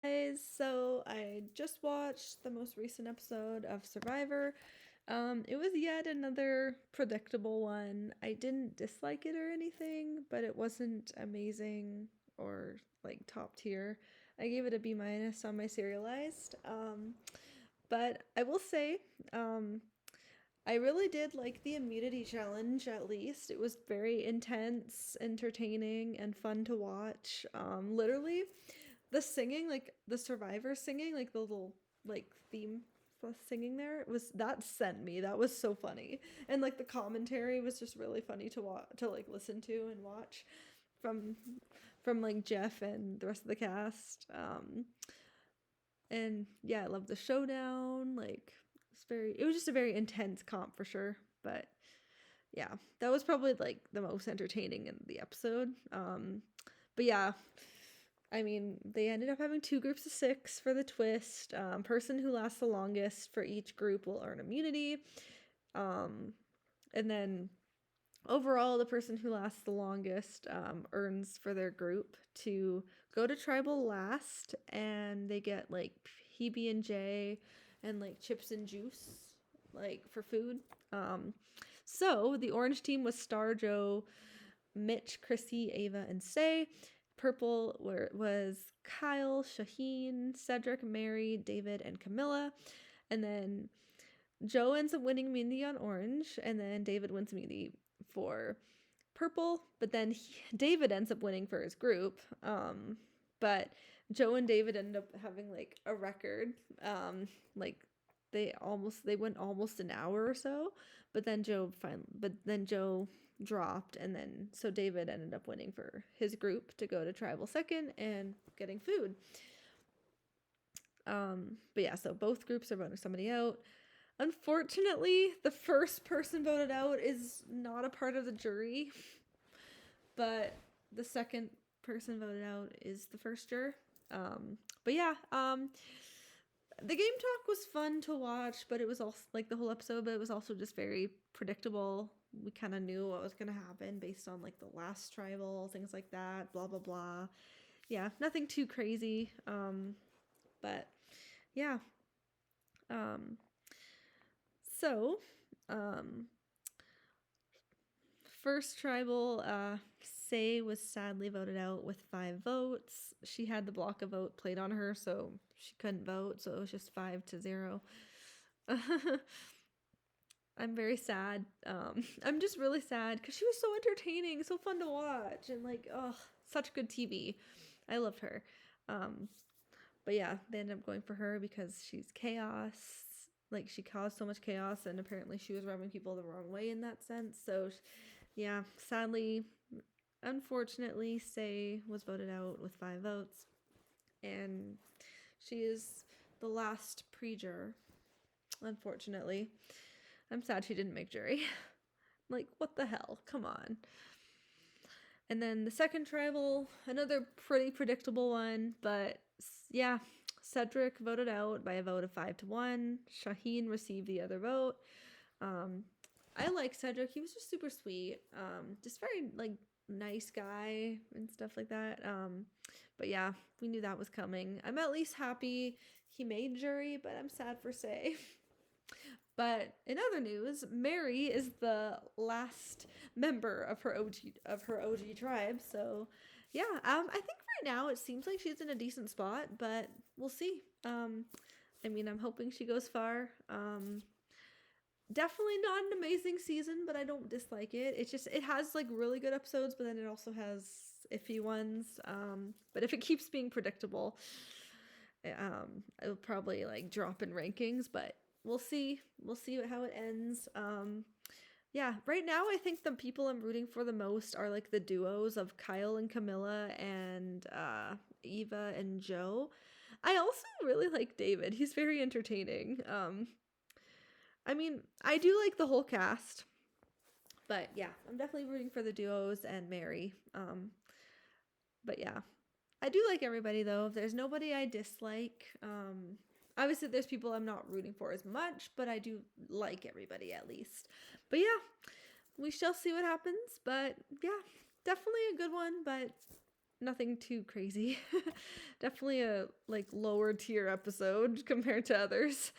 Guys, so I just watched the most recent episode of Survivor. It was yet another predictable one. I didn't dislike it or anything, but it wasn't amazing or like top tier. I gave it a B minus on my serialized. But I will say, I really did like the immunity challenge at least. It was very intense, entertaining, and fun to watch. Literally, the singing, like the survivor singing, like the little like theme singing there was that sent me. That was so funny. And like the commentary was just really funny to watch to like listen to and watch from like Jeff and the rest of the cast. And yeah, I love the showdown. Like it was just a very intense comp for sure. But yeah, that was probably like the most entertaining in the episode. But yeah, I mean, they ended up having two groups of six for the twist. Person who lasts the longest for each group will earn immunity. Um, and then overall, the person who lasts the longest earns for their group to go to tribal last, and they get like PB and J and like chips and juice, like for food. So the orange team was Star Joe, Mitch, Chrissy, Ava, and Say. Purple was Kyle, Shaheen, Cedric, Mary, David, and Camilla. And then Joe ends up winning immunity on orange, and then David wins immunity for purple. But then David ends up winning for his group. But Joe and David end up having like a record. Like they went almost an hour or so, but then Joe dropped, and then so David ended up winning for his group to go to tribal second and getting food. But yeah, so both groups are voting somebody out. Unfortunately, the first person voted out is not a part of the jury, but the second person voted out is the first juror. But yeah, the game talk was fun to watch, but it was also like the whole episode, but it was also just very predictable. We kind of knew what was going to happen based on like the last tribal, things like that, blah, blah, blah. Yeah, nothing too crazy. But yeah. Um, so, um, First tribal, Say was sadly voted out with 5 votes. She had the block of vote played on her, so she couldn't vote, so it was just 5-0. I'm very sad. I'm just really sad because she was so entertaining, so fun to watch, and like, oh, such good TV. I loved her. Um, but yeah, they ended up going for her because she's chaos. Like, she caused so much chaos, and apparently she was rubbing people the wrong way in that sense. So, yeah, sadly, unfortunately, Say was voted out with 5 votes, and she is the last pre-juror. Unfortunately, I'm sad she didn't make jury. Like, what the hell? Come on. And then the second tribal, another pretty predictable one, but yeah, Cedric voted out by a vote of 5-1. Shaheen received the other vote. I like Cedric. He was just super sweet. Just very like nice guy and stuff like that. But yeah, we knew that was coming. I'm at least happy he made jury, but I'm sad for Say. But in other news, Mary is the last member of her OG tribe. So, yeah, I think right now it seems like she's in a decent spot, but we'll see. I mean, I'm hoping she goes far. Definitely not an amazing season, but I don't dislike it. It's just it has like really good episodes, but then it also has iffy ones. But if it keeps being predictable, it'll probably like drop in rankings, but we'll see. We'll see how it ends. Yeah, right now I think the people I'm rooting for the most are like the duos of Kyle and Camilla and Eva and Joe. I also really like David. He's very entertaining. I mean, I do like the whole cast, but yeah, I'm definitely rooting for the duos and Mary. But yeah, I do like everybody though. There's nobody I dislike. Obviously there's people I'm not rooting for as much, but I do like everybody at least. But yeah, we shall see what happens. But yeah, definitely a good one, but nothing too crazy. Definitely a like lower tier episode compared to others.